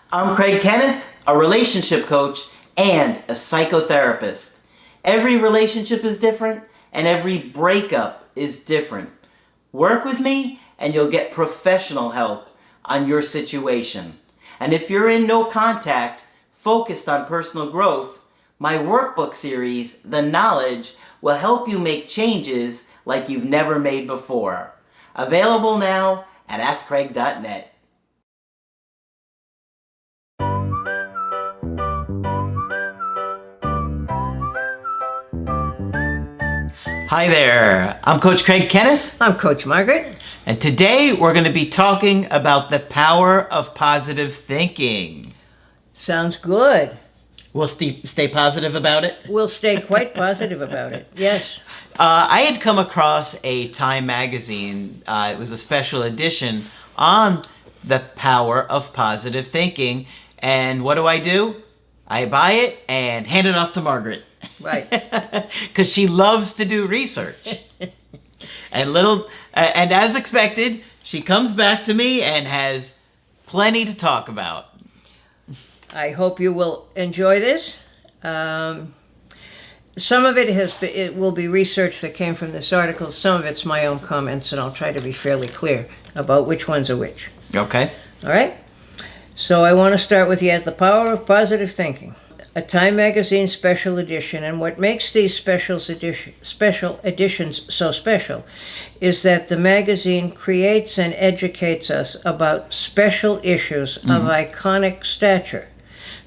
I'm Craig Kenneth, a relationship coach and a psychotherapist. Every relationship is different and every breakup is different. Work with me and you'll get professional help on your situation. And if you're in no contact, focused on personal growth, my workbook series, The Knowledge, will help you make changes like you've never made before. Available now at AskCraig.net. Hi there, I'm Coach Craig Kenneth. I'm Coach Margaret. And today we're going to be talking about the power of positive thinking. Sounds good. We'll stay positive about it? We'll stay quite positive about it, yes. I had come across a Time magazine. It was a special edition on the power of positive thinking. And what do? I buy it and hand it off to Margaret. Right. Because she loves to do research. And as expected, she comes back to me and has plenty to talk about. I hope you will enjoy this. Some of it will be research that came from this article. Some of it's my own comments, and I'll try to be fairly clear about which ones are which. Okay. All right? So I want to start with the power of positive thinking. A Time magazine special edition, and what makes these special editions so special is that the magazine creates and educates us about special issues of iconic stature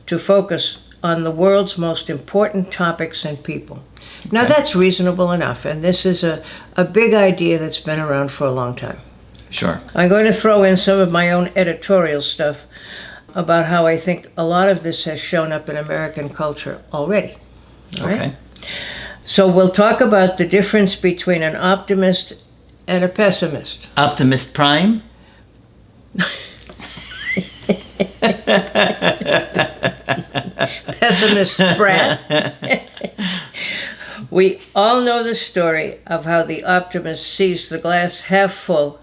to focus on the world's most important topics and people. Okay. Now that's reasonable enough, and this is a big idea that's been around for a long time. Sure. I'm going to throw in some of my own editorial stuff about how I think a lot of this has shown up in American culture already. All right? Okay. So we'll talk about the difference between an optimist and a pessimist. Optimist Prime? Pessimist brat. We all know the story of how the optimist sees the glass half full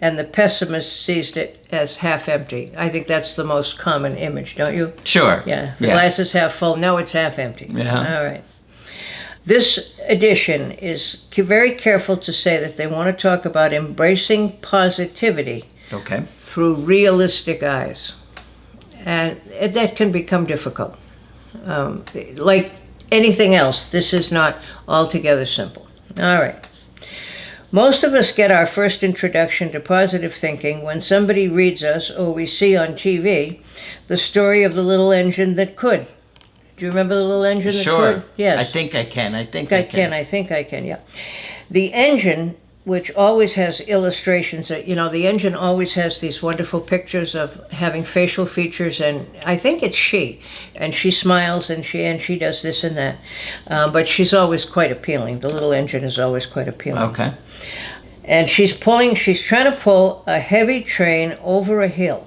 and the pessimist sees it as half empty. I think that's the most common image, don't you? Sure. Yeah. The glass is half full. No, it's half empty. Yeah. All right. This edition is very careful to say that they want to talk about embracing positivity through realistic eyes. And that can become difficult. Like anything else, this is not altogether simple. All right. Most of us get our first introduction to positive thinking when somebody reads us or we see on TV the story of the little engine that could. Do you remember the little engine that could? Yes. I think I can. I think I can, yeah. The engine, which always has illustrations, the engine always has these wonderful pictures of having facial features, and I think it's she, and she smiles and she does this and that, but she's always quite appealing. The little engine is always quite appealing. Okay. And she's trying to pull a heavy train over a hill.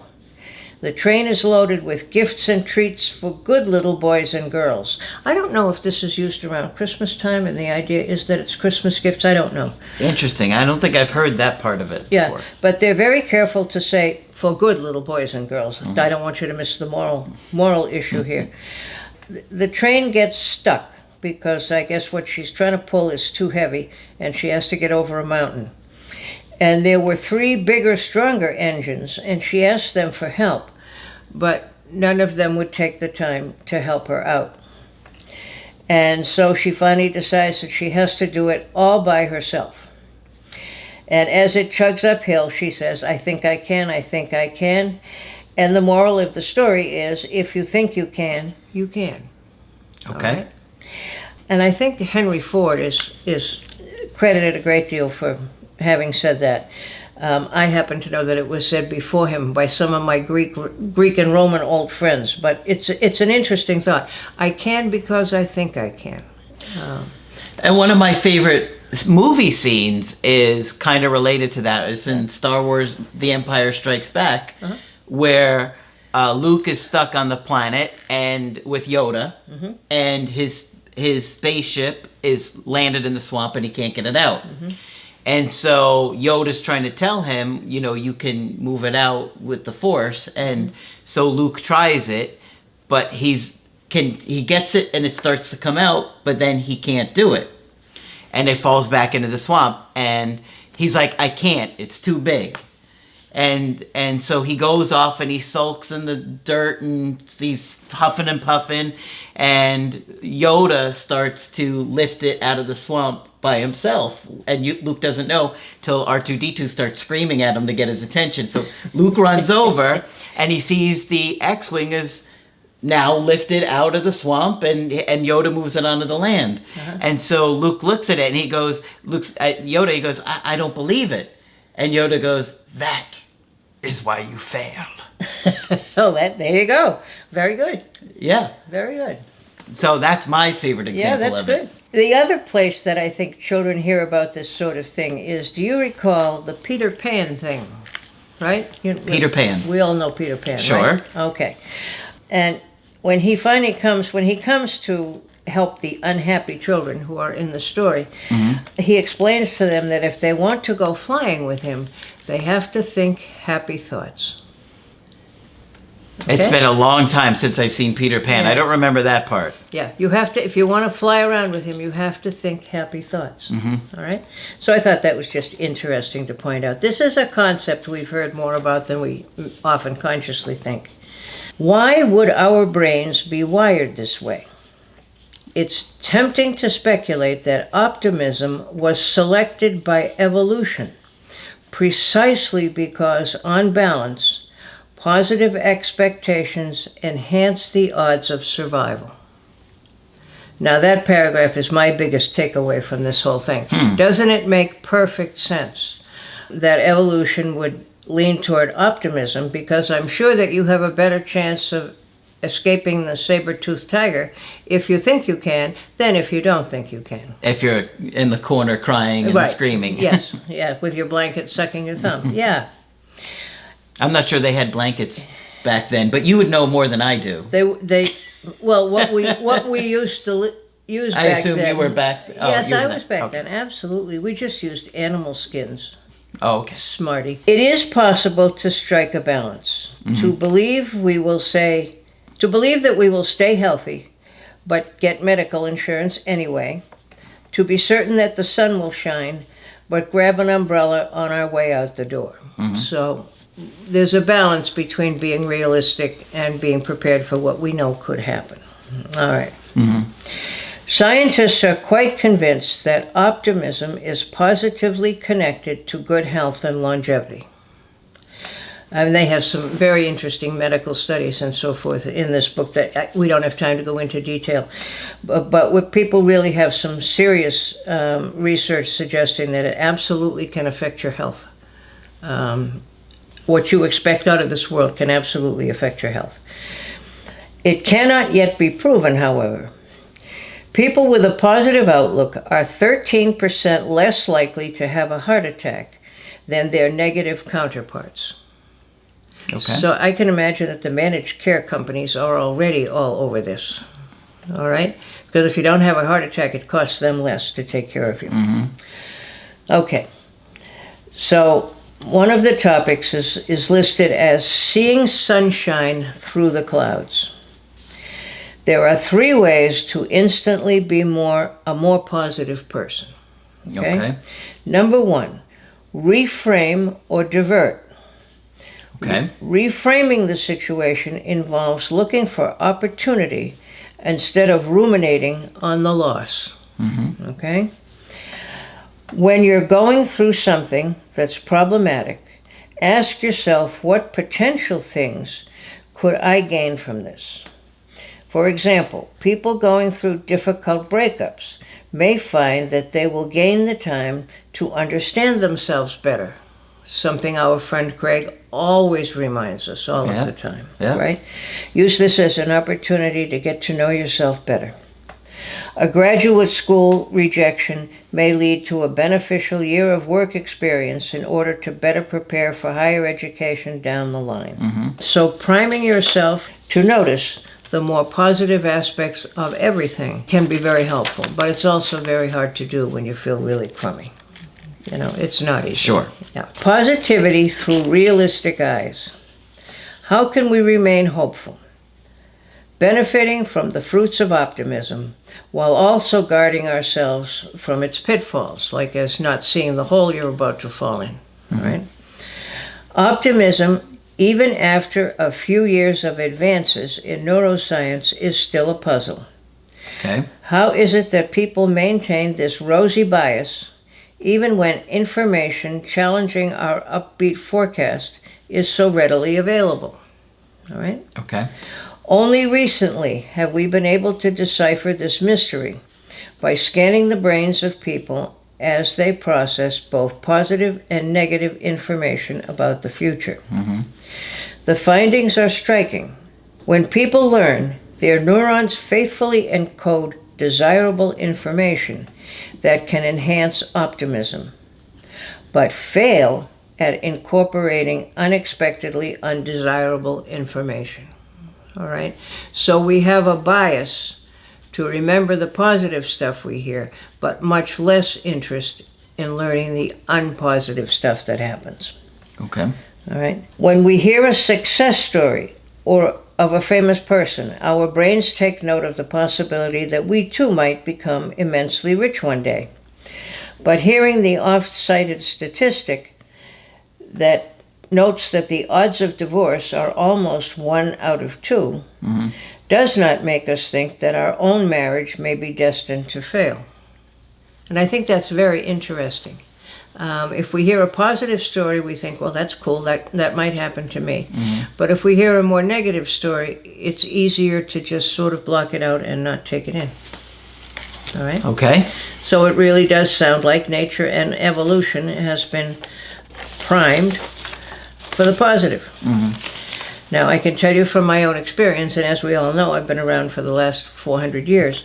The train is loaded with gifts and treats for good little boys and girls. I don't know if this is used around Christmas time, and the idea is that it's Christmas gifts. I don't know. Interesting. I don't think I've heard that part of it before. But they're very careful to say, for good little boys and girls. Mm-hmm. I don't want you to miss the moral issue here. The train gets stuck because I guess what she's trying to pull is too heavy, and she has to get over a mountain. And there were 3 bigger, stronger engines, and she asked them for help, but none of them would take the time to help her out. And so she finally decides that she has to do it all by herself. And as it chugs uphill, she says, I think I can, I think I can. And the moral of the story is, if you think you can, you can. Okay. Right? And I think Henry Ford is credited a great deal for having said that. I happen to know that it was said before him by some of my Greek and Roman old friends, but it's an interesting thought. I can because I think I can. And one of my favorite movie scenes is kind of related to that. It's in Star Wars The Empire Strikes Back, where Luke is stuck on the planet and with Yoda, and his spaceship is landed in the swamp and he can't get it out. And so Yoda's trying to tell him, you can move it out with the Force. And so Luke tries it, but he gets it and it starts to come out, but then he can't do it. And it falls back into the swamp. And he's like, I can't. It's too big. And so he goes off and he sulks in the dirt and he's huffing and puffing. And Yoda starts to lift it out of the swamp by himself. And Luke doesn't know till R2-D2 starts screaming at him to get his attention. So Luke runs over and he sees the X-Wing is now lifted out of the swamp, and Yoda moves it onto the land. And so Luke looks at it and he goes, looks at Yoda, he goes, I don't believe it. And Yoda goes, that is why you failed. Oh, there you go. Very good. Yeah. Very good. So that's my favorite example of it. Yeah, that's good. The other place that I think children hear about this sort of thing is, do you recall the Peter Pan thing? Right? Peter Pan. We all know Peter Pan, Sure. right? Okay. And when he comes to help the unhappy children who are in the story, he explains to them that if they want to go flying with him, they have to think happy thoughts. Okay? It's been a long time since I've seen Peter Pan. Yeah. I don't remember that part. Yeah, you have to, if you want to fly around with him, you have to think happy thoughts. All right? So I thought that was just interesting to point out. This is a concept we've heard more about than we often consciously think. Why would our brains be wired this way? It's tempting to speculate that optimism was selected by evolution, precisely because, on balance, positive expectations enhance the odds of survival. Now, that paragraph is my biggest takeaway from this whole thing. Doesn't it make perfect sense that evolution would lean toward optimism, because I'm sure that you have a better chance of escaping the saber-toothed tiger if you think you can than if you don't think you can. If you're in the corner crying and screaming. Yes, yeah, with your blanket sucking your thumb. Yeah. I'm not sure they had blankets back then, but you would know more than I do. Well, what we used to use back then. I assume you were back. Yes, I was back then. Absolutely, we just used animal skins. Oh, okay. Smarty. It is possible to strike a balance. To believe that we will stay healthy, but get medical insurance anyway. To be certain that the sun will shine, but grab an umbrella on our way out the door. So there's a balance between being realistic and being prepared for what we know could happen. All right. Scientists are quite convinced that optimism is positively connected to good health and longevity. And they have some very interesting medical studies and so forth in this book that we don't have time to go into detail. But people really have some serious research suggesting that it absolutely can affect your health. What you expect out of this world can absolutely affect your health. It cannot yet be proven, however. People with a positive outlook are 13% less likely to have a heart attack than their negative counterparts. Okay. So I can imagine that the managed care companies are already all over this. All right? Because if you don't have a heart attack, it costs them less to take care of you. Okay. So one of the topics is listed as seeing sunshine through the clouds. There are 3 ways to instantly be a more positive person. Okay? Number 1, reframe or divert. Okay. Reframing the situation involves looking for opportunity instead of ruminating on the loss. Okay? When you're going through something that's problematic, ask yourself, what potential things could I gain from this? For example, people going through difficult breakups may find that they will gain the time to understand themselves better. Something our friend Craig always reminds us all of the time, right? Use this as an opportunity to get to know yourself better. A graduate school rejection may lead to a beneficial year of work experience in order to better prepare for higher education down the line. So priming yourself to notice the more positive aspects of everything can be very helpful, but it's also very hard to do when you feel really crummy. You know, it's not easy. Sure. Yeah. Positivity through realistic eyes. How can we remain hopeful, benefiting from the fruits of optimism, while also guarding ourselves from its pitfalls, like as not seeing the hole you're about to fall in, right? Optimism, even after a few years of advances in neuroscience, is still a puzzle. Okay. How is it that people maintain this rosy bias even when information challenging our upbeat forecast is so readily available? All right? Okay. Only recently have we been able to decipher this mystery by scanning the brains of people as they process both positive and negative information about the future. The findings are striking. When people learn, their neurons faithfully encode desirable information that can enhance optimism, but fail at incorporating unexpectedly undesirable information. All right? So we have a bias to remember the positive stuff we hear, but much less interest in learning the unpositive stuff that happens. Okay. All right? When we hear a success story or of a famous person, our brains take note of the possibility that we too might become immensely rich one day. But hearing the oft-cited statistic that notes that the odds of divorce are almost 1 out of 2 does not make us think that our own marriage may be destined to fail. And I think that's very interesting. If we hear a positive story, we think, well, that's cool, that might happen to me. But if we hear a more negative story, it's easier to just sort of block it out and not take it in. All right? Okay. So it really does sound like nature and evolution has been primed for the positive. Now, I can tell you from my own experience, and as we all know, I've been around for the last 400 years.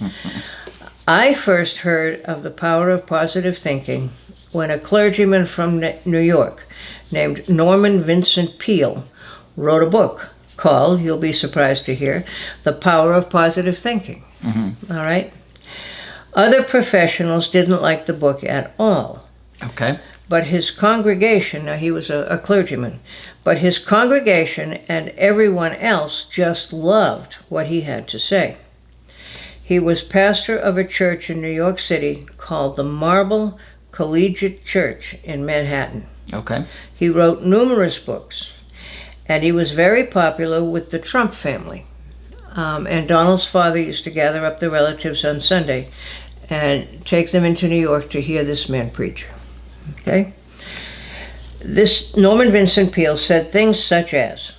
I first heard of the power of positive thinking when a clergyman from New York named Norman Vincent Peale wrote a book called, you'll be surprised to hear, The Power of Positive Thinking. All right? Other professionals didn't like the book at all. Okay. But his congregation, now he was a clergyman, but his congregation and everyone else just loved what he had to say. He was pastor of a church in New York City called the Marble Collegiate Church in Manhattan. Okay. He wrote numerous books, and he was very popular with the Trump family. And Donald's father used to gather up the relatives on Sunday and take them into New York to hear this man preach. Okay? This Norman Vincent Peale said things such as,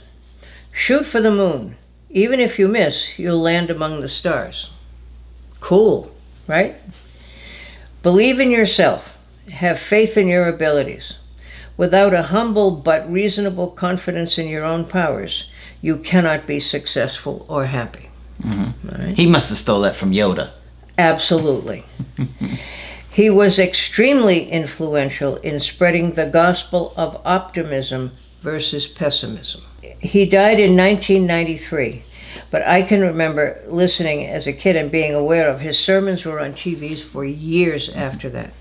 shoot for the moon. Even if you miss, you'll land among the stars. Cool, right? Believe in yourself. Have faith in your abilities. Without a humble but reasonable confidence in your own powers, you cannot be successful or happy. All right? He must have stole that from Yoda. Absolutely. He was extremely influential in spreading the gospel of optimism versus pessimism. He died in 1993, but I can remember listening as a kid and being aware of his sermons were on TVs for years after that.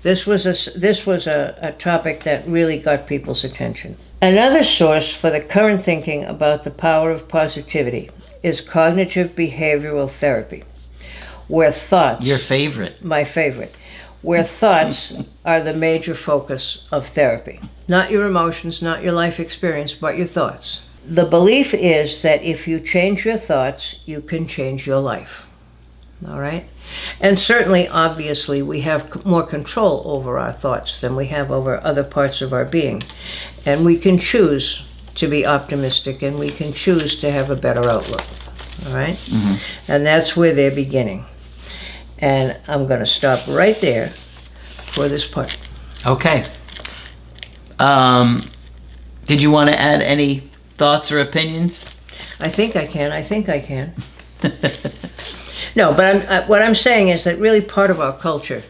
This was a topic that really got people's attention. Another source for the current thinking about the power of positivity is cognitive behavioral therapy, where thoughts... Your favorite. My favorite. Where thoughts are the major focus of therapy. Not your emotions, not your life experience, but your thoughts. The belief is that if you change your thoughts, you can change your life. All right? And certainly, obviously, we have more control over our thoughts than we have over other parts of our being. And we can choose to be optimistic, and we can choose to have a better outlook. All right? And that's where they're beginning. And I'm going to stop right there for this part. Okay. Did you want to add any thoughts or opinions? I think I can. No, but what I'm saying is that really part of our culture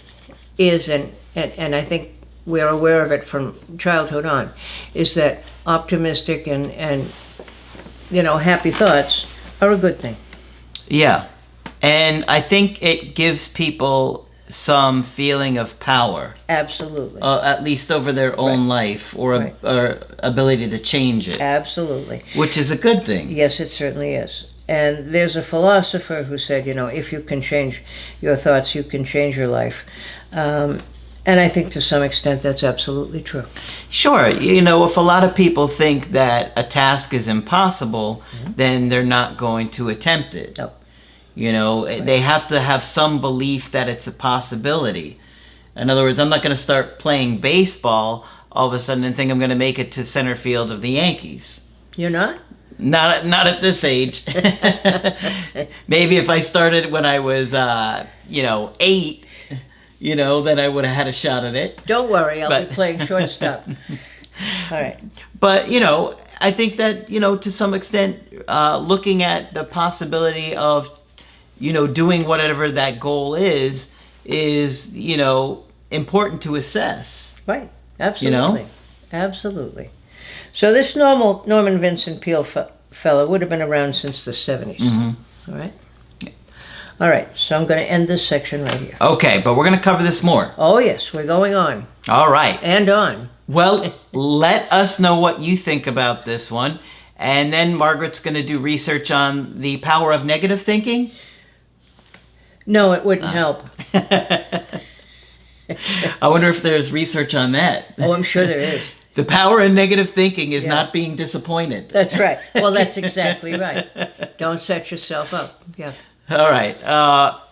is, and I think we're aware of it from childhood on, is that optimistic and happy thoughts are a good thing. Yeah. And I think it gives people some feeling of power. Absolutely. At least over their own life, or ability to change it. Absolutely. Which is a good thing. Yes, it certainly is. And there's a philosopher who said, if you can change your thoughts, you can change your life. And I think to some extent that's absolutely true. Sure. If a lot of people think that a task is impossible, then they're not going to attempt it. No. They have to have some belief that it's a possibility. In other words, I'm not going to start playing baseball all of a sudden and think I'm going to make it to center field of the Yankees. You're not? Not at this age. Maybe if I started when I was, 8, then I would have had a shot at it. Don't worry, I'll be playing shortstop. All right. But, I think that, to some extent, looking at the possibility of, doing whatever that goal is, important to assess. Right. Absolutely. Absolutely. So this Norman Vincent Peale fellow would have been around since the 70s. All right? All right, so I'm going to end this section right here. Okay, but we're going to cover this more. Oh, yes, we're going on. All right. And on. Well, let us know what you think about this one. And then Margaret's going to do research on the power of negative thinking. No, it wouldn't help. I wonder if there's research on that. Oh, I'm sure there is. The power of negative thinking is not being disappointed. That's right. Well, that's exactly right. Don't set yourself up. Yeah. All right.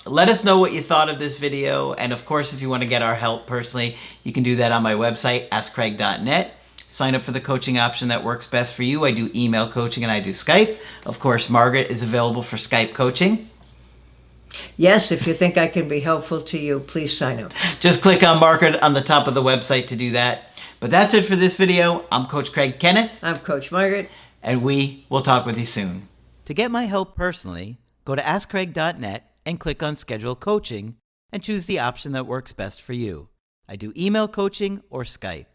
Let us know what you thought of this video. And of course, if you want to get our help personally, you can do that on my website, askcraig.net. Sign up for the coaching option that works best for you. I do email coaching and I do Skype. Of course, Margaret is available for Skype coaching. Yes, if you think I can be helpful to you, please sign up. Just click on Margaret on the top of the website to do that. But that's it for this video. I'm Coach Craig Kenneth. I'm Coach Margaret. And we will talk with you soon. To get my help personally, go to askcraig.net and click on Schedule Coaching and choose the option that works best for you. I do email coaching or Skype.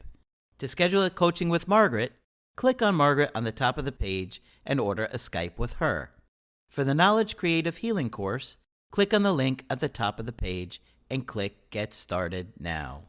To schedule a coaching with Margaret, click on Margaret on the top of the page and order a Skype with her. For the Knowledge Creative Healing course, click on the link at the top of the page and click Get Started Now.